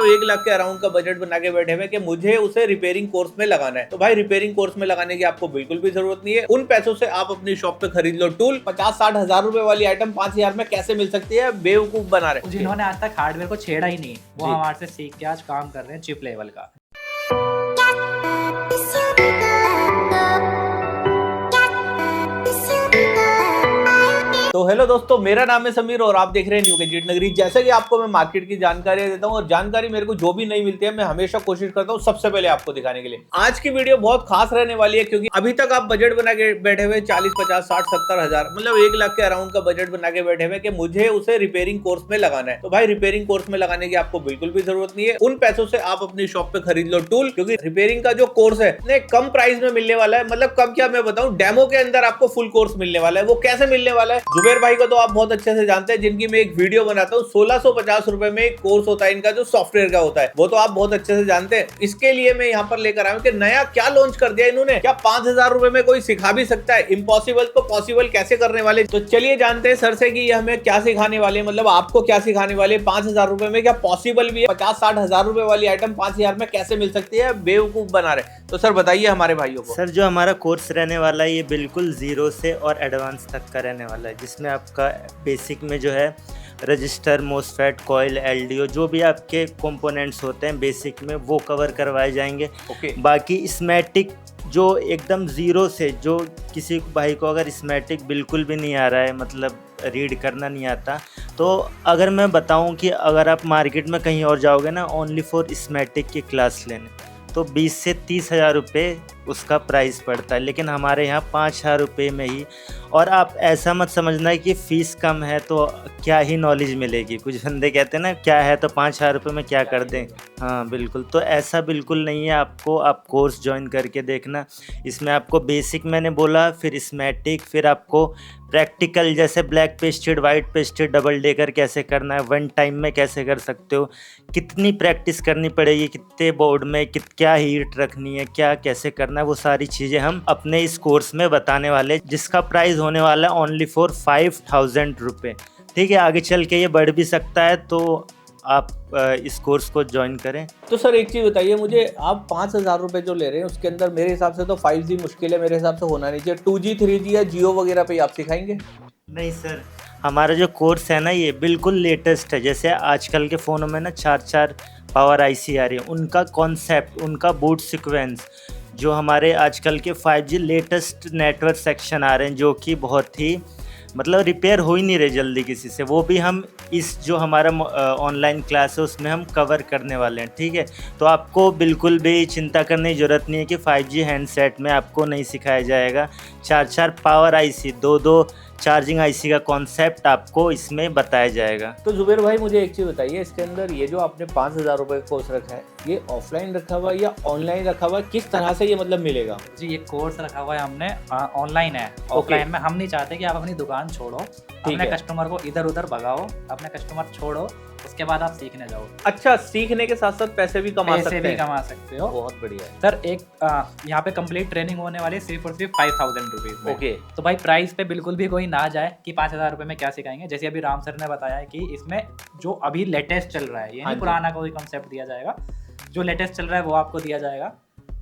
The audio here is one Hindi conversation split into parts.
1 लाख के अराउंड का बजट बना के बैठे हुए कि मुझे उसे रिपेयरिंग कोर्स में लगाना है। तो भाई रिपेयरिंग कोर्स में लगाने की आपको बिल्कुल भी जरूरत नहीं है। उन पैसों से आप अपनी शॉप पे खरीद लो टूल। 50-60 हजार रुपए वाली आइटम 5,000 में कैसे मिल सकती है? बेवकूफ बना रहे। जिन्होंने आज तक हार्डवेयर को छेड़ा ही नहीं, वो हमारे से सीख के आज काम कर रहे हैं चिप लेवल का। तो हेलो दोस्तों, मेरा नाम है समीर और आप देख रहे हैं न्यू गैजेट नगरी। जैसे कि आपको मैं मार्केट की जानकारी देता हूं और जानकारी मेरे को जो भी नहीं मिलती है मैं हमेशा कोशिश करता हूं सबसे पहले आपको दिखाने के लिए। आज की वीडियो बहुत खास रहने वाली है क्योंकि अभी तक आप बजट बना के बैठे हुए 40, 50, 60, 70 हजार मतलब 1 लाख के अराउंड का बजट बना के बैठे हुए कि मुझे उसे रिपेयरिंग कोर्स में लगाना है। तो भाई रिपेयरिंग कोर्स में लगाने की आपको बिल्कुल भी जरूरत नहीं है। उन पैसों से आप अपनी शॉप पे खरीद लो टूल, क्योंकि रिपेयरिंग का जो कोर्स है कम प्राइस में मिलने वाला है। मतलब कम क्या मैं बताऊं, डेमो के अंदर आपको फुल कोर्स मिलने वाला है। वो कैसे मिलने वाला है? जुबेर भाई को तो आप बहुत अच्छे से जानते हैं, जिनकी मैं एक वीडियो बनाता हूँ। 1650 रुपए में एक कोर्स होता है इनका, जो सॉफ्टवेयर का होता है, वो तो आप बहुत अच्छे से जानते हैं। इसके लिए मैं यहाँ पर लेकर आया हूँ कि नया क्या लॉन्च कर दिया इन्होंने। क्या 5,000 रुपए में कोई सिखा भी सकता है? इम्पॉसिबल को पॉसिबल कैसे करने वाले। तो चलिए जानते हैं सर से कि ये हमें क्या सिखाने वाले, मतलब आपको क्या सिखाने वाले। 5,000 रुपए में क्या पॉसिबल भी है? 50-60 हजार रुपए वाली आइटम 5,000 में कैसे मिल सकती है? बेवकूफ बना रहे। तो सर बताइए हमारे भाइयों को। सर जो हमारा कोर्स रहने वाला है ये बिल्कुल जीरो से और एडवांस तक का रहने वाला है, जिसमें आपका बेसिक में जो है रजिस्टर, मोसफेट, कॉइल, एलडीओ, जो भी आपके कंपोनेंट्स होते हैं बेसिक में वो कवर करवाए जाएंगे। बाकी स्मैटिक जो एकदम ज़ीरो से, जो किसी भाई को अगर स्मैटिक बिल्कुल भी नहीं आ रहा है, मतलब रीड करना नहीं आता, तो अगर मैं बताऊं कि अगर आप मार्केट में कहीं और जाओगे ना ओनली फॉर स्मैटिक की क्लास लेने, तो 20 से 30 हज़ार रुपये उसका प्राइस पड़ता है। लेकिन हमारे यहाँ 5,000 रुपये में ही। और आप ऐसा मत समझना कि फ़ीस कम है तो क्या ही नॉलेज मिलेगी। कुछ बंदे कहते हैं ना क्या है तो 5,000 रुपये में क्या कर दें। हाँ बिल्कुल, तो ऐसा बिल्कुल नहीं है। आप कोर्स ज्वाइन करके देखना। इसमें आपको बेसिक मैंने बोला, फिर स्मैटिक, फिर आपको प्रैक्टिकल जैसे black pasted, white pasted, double decker कैसे करना है, वन टाइम में कैसे कर सकते हो, कितनी प्रैक्टिस करनी पड़ेगी, कितने बोर्ड में क्या हीट रखनी है, क्या कैसे करना है, वो सारी चीज़ें हम अपने इस कोर्स में बताने वाले, जिसका प्राइस होने वाला है ओनली फॉर 5,000 रुपये। ठीक है, आगे चल के ये बढ़ भी सकता है, तो आप इस कोर्स को ज्वाइन करें। तो सर एक चीज बताइए मुझे, आप 5,000 रुपए जो ले रहे हैं उसके अंदर मेरे हिसाब से तो 5G मुश्किल है, मेरे हिसाब से होना नहीं चाहिए। 2G 3G या जियो वगैरह पे आप सिखाएंगे? नहीं सर, हमारा जो कोर्स है ना ये बिल्कुल लेटेस्ट है। जैसे आजकल के फ़ोनों में ना 4 पावर आईसी आ रही है, उनका कॉन्सेप्ट, उनका बूट सीक्वेंस, जो हमारे आजकल के 5G लेटेस्ट नेटवर्क सेक्शन आ रहे हैं, जो कि बहुत ही मतलब रिपेयर हो ही नहीं रहे जल्दी किसी से, वो भी हम इस जो हमारा ऑनलाइन क्लास है उसमें हम कवर करने वाले हैं। ठीक है, तो आपको बिल्कुल भी चिंता करने की ज़रूरत नहीं है कि 5G हैंडसेट में आपको नहीं सिखाया जाएगा। 4 पावर आईसी, 2 चार्जिंग आईसी का कॉन्सेप्ट आपको इसमें बताया जाएगा। तो जुबेर भाई मुझे एक चीज़ बताइए, इसके अंदर ये जो आपने 5,000 रुपये कोर्स रखा है, ये ऑफलाइन रखा हुआ या ऑनलाइन रखा हुआ, किस तरह से ये मतलब मिलेगा? जी ये कोर्स रखा हुआ है हमने ऑनलाइन है। ऑफलाइन में हम नहीं चाहते कि आप अपनी दुकान छोड़ो, अपने कस्टमर को इधर उधर भगाओ, अपने कस्टमर छोड़ो, उसके बाद आप सीखने जाओ। अच्छा, सीखने के साथ साथ पैसे भी कमा सकते हो। बहुत बढ़िया है सर। एक यहाँ पे कंप्लीट ट्रेनिंग होने वाली सिर्फ और सिर्फ 5,000 रुपीज। ओके, तो भाई प्राइस पे बिल्कुल भी कोई ना जाए कि 5,000 रुपए में क्या सिखाएंगे। जैसे अभी राम सर ने बताया है कि इसमें जो अभी लेटेस्ट चल रहा है, ये नहीं पुराना कोई कंसेप्ट दिया जाएगा, जो लेटेस्ट चल रहा है वो आपको दिया जाएगा।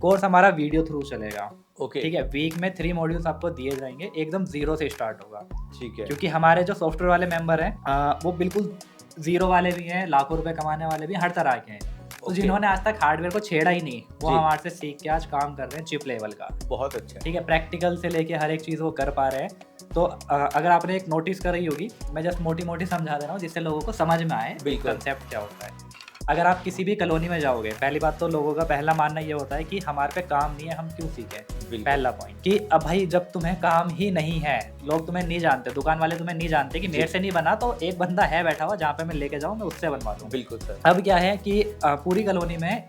कोर्स हमारा वीडियो थ्रू चलेगा। ठीक है, वीक में 3 मॉड्यूल्स आपको दिए जाएंगे, एकदम जीरो से स्टार्ट होगा। ठीक है, क्योंकि हमारे जो सॉफ्टवेयर वाले मेंबर हैं वो बिल्कुल जीरो वाले भी हैं, लाखों रुपए कमाने वाले भी, हर तरह के हैं। तो जिन्होंने आज तक हार्डवेयर को छेड़ा ही नहीं, वो हमारे से सीख के आज काम कर रहे हैं चिप लेवल का। बहुत अच्छा। ठीक है, प्रैक्टिकल से लेके हर एक चीज़ वो कर पा रहे हैं। तो अगर आपने एक नोटिस कर रही होगी, मैं जस्ट मोटी समझा दे रहा हूँ जिससे लोगों को समझ में आए कंसेप्ट क्या होता है। अगर आप किसी भी कॉलोनी में जाओगे, पहली बात तो लोगों का पहला मानना ये होता है कि हमारे पे काम नहीं है, हम क्यों सीखें। पहला पॉइंट कि अब भाई जब तुम्हें काम ही नहीं है, लोग तुम्हें नहीं जानते, दुकान वाले तुम्हें नहीं जानते कि मेरे से नहीं बना तो एक बंदा है बैठा हुआ जहाँ पे मैं लेके जाऊँ, मैं उससे बनवा दूँ। बिल्कुल सर। अब क्या है कि पूरी कॉलोनी में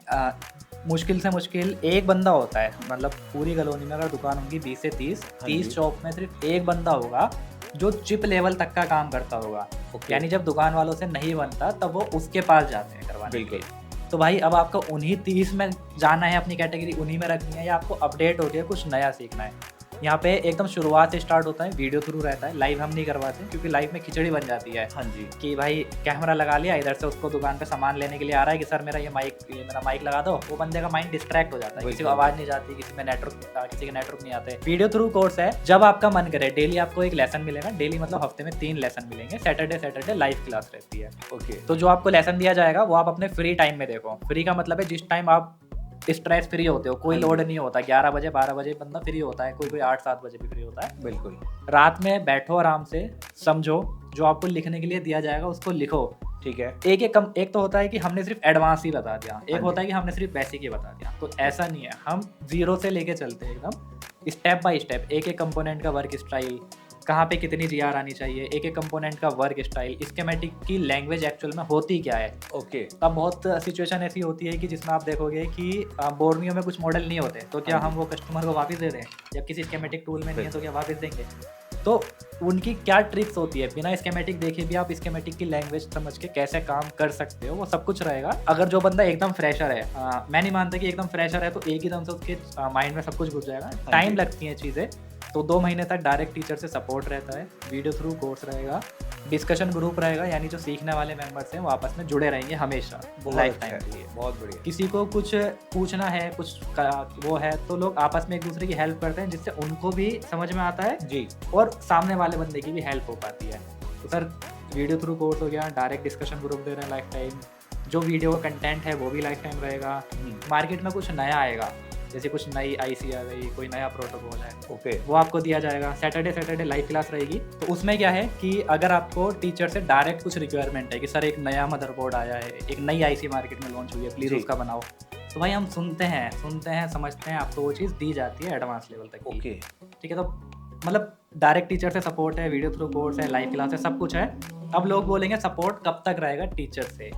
मुश्किल से मुश्किल एक बंदा होता है, मतलब पूरी कॉलोनी में अगर दुकान होगी 20 से 30 शॉप में सिर्फ एक बंदा होगा जो चिप लेवल तक का काम करता होगा। यानी जब दुकान वालों से नहीं बनता तब वो उसके पास जाते हैं करवाने के लिए। तो भाई अब आपको उन्हीं 30 में जाना है, अपनी कैटेगरी उन्हीं में रखनी है, या आपको अपडेट हो गया कुछ नया सीखना है, यहाँ पे एकदम शुरुआत से स्टार्ट होता है, वीडियो थ्रू रहता है, लाइव हम नहीं करवाते क्योंकि लाइव में खिचड़ी बन जाती है। हाँ जी। कि भाई कैमरा लगा लिया, इधर से उसको दुकान पे सामान लेने के लिए आ रहा है कि सर मेरा माइक लगा दो, वो बंदे का माइंड डिस्ट्रैक्ट हो जाता है, किसी को आवाज नहीं जाती, किसी के नेटवर्क नहीं आते। वीडियो थ्रू कोर्स है, जब आपका मन करे डेली आपको एक लेसन मिलेगा, डेली मतलब हफ्ते में 3 लेसन मिलेंगे, सैटरडे लाइव क्लास रहती है। ओके। तो जो आपको लेसन दिया जाएगा वो आप अपने फ्री टाइम में देखो। फ्री का मतलब है जिस टाइम आप स्ट्रेस फ्री होते हो, कोई लोड नहीं होता, 11 बजे 12 बजे बंदा फ्री होता है, कोई 8-7 बजे भी फ्री होता है। बिल्कुल। रात में बैठो आराम से, समझो, जो आपको लिखने के लिए दिया जाएगा उसको लिखो। ठीक है। एक तो होता है कि हमने सिर्फ एडवांस ही बता दिया, एक हाँ होता है कि हमने सिर्फ बेसिक ही बता दिया। तो ऐसा नहीं है, हम 0 से लेके चलते हैं एकदम स्टेप बाय स्टेप। एक कंपोनेंट का वर्क स्टाइल, कहाँ पे कितनी जीआर आनी चाहिए, एक कंपोनेंट का वर्क स्टाइल, स्कीमेटिक की लैंग्वेज एक्चुअल में होती क्या है। ओके। अब बहुत सिचुएशन ऐसी होती है कि जिसमें आप देखोगे कि बोर्नियो में कुछ मॉडल नहीं होते, तो क्या हम वो कस्टमर को वापस दे दें? जब किसी स्कीमेटिक टूल में नहीं है तो क्या वापस देंगे? तो उनकी क्या ट्रिक्स होती है, बिना स्कीमेटिक देखे भी आप स्कीमेटिक की लैंग्वेज समझ के कैसे काम कर सकते हो, वो सब कुछ रहेगा। अगर जो बंदा एकदम फ्रेशर है, मैं नहीं मानता कि एकदम फ्रेशर है तो एक ही दम से उसके माइंड में सब कुछ घुस जाएगा, टाइम लगती हैं चीज़ें। तो 2 महीने तक डायरेक्ट टीचर से सपोर्ट रहता है, वीडियो थ्रू कोर्स रहेगा, डिस्कशन ग्रुप रहेगा, यानी जो सीखने वाले मेंबर्स हैं वो आपस में जुड़े रहेंगे हमेशा लाइफ टाइम के लिए। बहुत बढ़िया। किसी को कुछ पूछना है, वो है तो लोग आपस में एक दूसरे की हेल्प करते हैं, जिससे उनको भी समझ में आता है जी, और सामने वाले बंदे की भी हेल्प हो पाती है। तो सर वीडियो थ्रू कोर्स हो गया, डायरेक्ट डिस्कशन ग्रुप दे रहे हैं लाइफ टाइम, जो वीडियो का कंटेंट है वो भी लाइफ टाइम रहेगा। मार्केट में कुछ नया आएगा, जैसे कुछ नई आईसी आ गई, कोई नया प्रोटोकॉल है, ओके, वो आपको दिया जाएगा। सैटरडे लाइव क्लास रहेगी। तो उसमें क्या है कि अगर आपको टीचर से डायरेक्ट कुछ रिक्वायरमेंट है कि सर एक नया मदरबोर्ड आया है, एक नई आईसी मार्केट में लॉन्च हुई है, प्लीज़ उसका बनाओ, तो भाई हम सुनते हैं समझते हैं, आपको वो चीज़ दी जाती है एडवांस लेवल तक की। ओके, ठीक है। तो मतलब डायरेक्ट टीचर से सपोर्ट है, वीडियो थ्रू कोर्स है, लाइव क्लास है, सब कुछ है। अब लोग बोलेंगे सपोर्ट कब तक रहेगा टीचर से?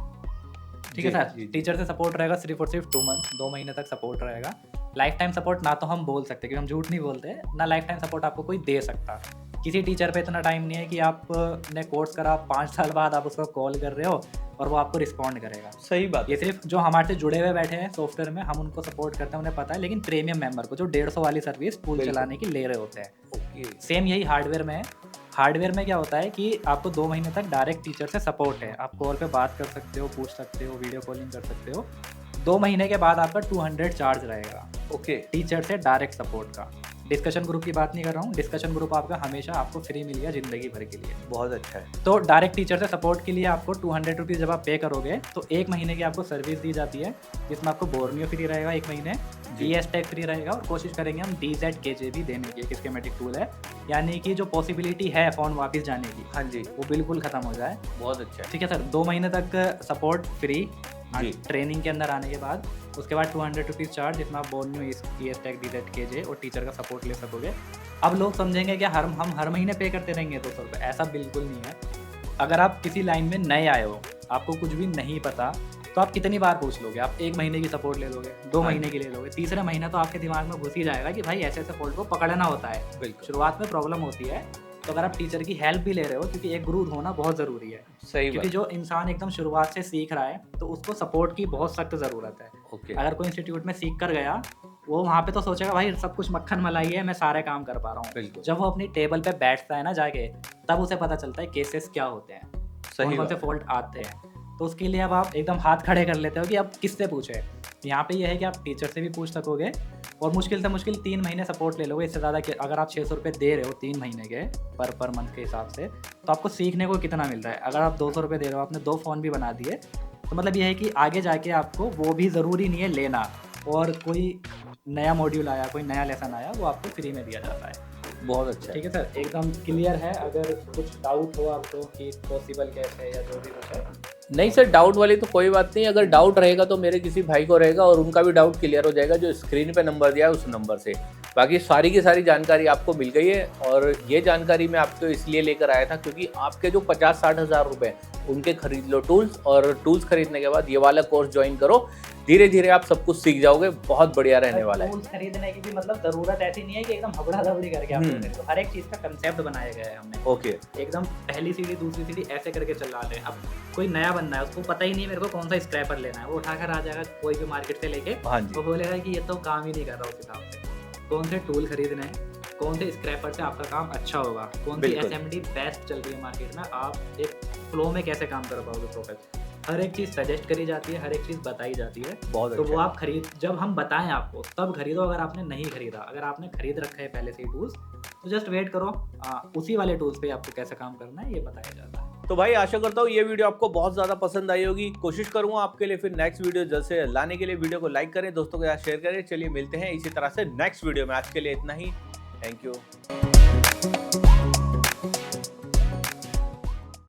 ठीक है सर, टीचर से सपोर्ट रहेगा सिर्फ और सिर्फ 2 मंथ, 2 महीने तक सपोर्ट रहेगा। लाइफ टाइम सपोर्ट ना तो हम बोल सकते, क्योंकि हम झूठ नहीं बोलते, ना लाइफ टाइम सपोर्ट आपको कोई दे सकता। किसी टीचर पे इतना टाइम नहीं है कि आपने कोर्स करा, 5 साल बाद आप उसको कॉल कर रहे हो और वो आपको रिस्पॉन्ड करेगा। सही बात। ये सिर्फ जो हमारे से जुड़े हुए बैठे हैं सॉफ्टवेयर में, हम उनको सपोर्ट करते हैं, उन्हें पता है। लेकिन प्रीमियम मेंबर को जो 150 वाली सर्विस टूल चलाने की ले रहे होते हैं, सेम यही हार्डवेयर में है। हार्डवेयर में क्या होता है कि आपको 2 महीने तक डायरेक्ट टीचर से सपोर्ट है, आप कॉल पे बात कर सकते हो, पूछ सकते हो, वीडियो कॉलिंग कर सकते हो। 2 महीने के बाद आपका 200 चार्ज रहेगा, ओके, टीचर से डायरेक्ट सपोर्ट का। डिस्कशन ग्रुप की बात नहीं कर रहा हूँ, डिस्कशन ग्रुप आपका हमेशा आपको फ्री मिल गया ज़िंदगी भर के लिए। बहुत अच्छा है। तो डायरेक्ट टीचर से सपोर्ट के लिए आपको 200 रुपीज़ जब आप पे करोगे तो 1 महीने की आपको सर्विस दी जाती है, जिसमें आपको बोर्नियो फ्री रहेगा 1 महीने, GS टैग फ्री रहेगा, और कोशिश करेंगे हम DZ-KJ भी देने की। एक स्कीमेटिक टूल है, यानी कि जो पॉसिबिलिटी है फ़ोन वापस जाने की, हाँ जी, वो बिल्कुल ख़त्म हो जाए। बहुत अच्छा है। ठीक है सर, 2 महीने तक सपोर्ट फ्री ट्रेनिंग के अंदर आने के बाद। उसके बाद 200 रुपीज़ चार्ज, जिसमें आप बोर्नियो, GS टैग, DZ-KJ और टीचर का सपोर्ट ले सकोगे। अब लोग समझेंगे कि हम हर महीने पे करते रहेंगे 200 रुपये, ऐसा बिल्कुल नहीं है। अगर आप किसी लाइन में नए आए हो, आपको कुछ भी नहीं पता, तो आप कितनी बार पूछ लोगे? आप 1 महीने की सपोर्ट ले लोगे, 2 महीने की ले लोगे, तीसरे महीना तो आपके दिमाग में घुस ही जाएगा कि भाई ऐसे फॉल्ट को पकड़ना होता है। शुरुआत में प्रॉब्लम होती है, तो अगर आप टीचर की हेल्प भी ले रहे हो, क्योंकि एक गुरु होना बहुत ज़रूरी है। सही क्योंकि जो इंसान एकदम शुरुआत से सीख रहा है तो उसको सपोर्ट की बहुत सख्त ज़रूरत है। अगर कोई इंस्टीट्यूट में सीख कर गया, वो वहाँ पे तो सोचेगा भाई सब कुछ मक्खन मलाई है, मैं सारे काम कर पा रहा हूँ। जब वो अपनी टेबल पे बैठता है ना जाके, तब उसे पता चलता है केसेस क्या होते हैं, कौन से फॉल्ट आते हैं। तो उसके लिए अब आप एकदम हाथ खड़े कर लेते हो कि अब किससे पूछे। यहाँ पे ये है कि आप टीचर से भी पूछ सकोगे, और मुश्किल से मुश्किल 3 महीने सपोर्ट ले लोगे। इससे ज़्यादा कि अगर आप 600 रुपये दे रहे हो 3 महीने के पर मंथ के हिसाब से, तो आपको सीखने को कितना मिल रहा है? अगर आप 200 रुपये दे रहे हो, आपने 2 फ़ोन भी बना दिए, तो मतलब ये है कि आगे जाके आपको वो भी ज़रूरी नहीं है लेना, और कोई नया मॉड्यूल आया, कोई नया लेसन आया, वो आपको फ्री में दिया जाता है। बहुत अच्छा। ठीक है सर, एकदम क्लियर है। अगर कुछ डाउट हो आपको कि पॉसिबल कैसे है या जो भी कुछ है? नहीं सर, डाउट वाली तो कोई बात नहीं। अगर डाउट रहेगा तो मेरे किसी भाई को रहेगा, और उनका भी डाउट क्लियर हो जाएगा, जो स्क्रीन पे नंबर दिया है उस नंबर से। बाकी सारी की सारी जानकारी आपको मिल गई है, और ये जानकारी मैं आपको इसलिए लेकर आया था क्योंकि आपके जो 50-60 हज़ार रुपये उनके खरीद लो टूल्स, और टूल्स खरीदने के बाद ये वाला कोर्स ज्वाइन करो। धीरे धीरे आप सब कुछ सीख जाओगे, बहुत बढ़िया रहने वाला है। टूल्स खरीदने की भी मतलब ज़रूरत ऐसी नहीं है कि एकदम हबड़ा दबड़ी करके आप तो हर एक चीज़ का कंसेप्ट बनाया गया है हमने। ओके, एकदम पहली सीढ़ी दूसरी सीढ़ी ऐसे करके चला रहे हैं। अब कोई नया बंदा है, उसको पता ही नहीं मेरे को कौन सा स्क्रैपर लेना है, वो उठाकर आ जाएगा कोई भी मार्केट से लेके, वो बोलेगा कि ये तो काम ही नहीं कर रहा उस हिसाब से। कौन से टूल खरीदने हैं, कौन से स्क्रैपर से आपका काम अच्छा होगा, कौन सी बिल्कुल। एसएमडी बेस्ट चल रही है मार्केट में, आप एक फ्लो में कैसे काम कर पाओगे प्रोफेशनल। हर एक चीज़ सजेस्ट करी जाती है, हर एक चीज़ बताई जाती है। बहुत तो अच्छा वो है। आप खरीद, जब हम बताएं आपको तब खरीदो। अगर आपने नहीं खरीदा, अगर आपने खरीद रखा है पहले से ही टूल्स, तो जस्ट वेट करो, उसी वाले टूल्स पे आपको कैसे काम करना है ये बताया जाता है। तो भाई आशा करता हूँ ये वीडियो आपको बहुत ज्यादा पसंद आई होगी। कोशिश करूंगा आपके लिए फिर नेक्स्ट वीडियो जल्द से लाने के लिए। वीडियो को लाइक करें, दोस्तों के साथ शेयर करें। चलिए मिलते हैं इसी तरह से नेक्स्ट वीडियो में। आज के लिए इतना ही। Thank you.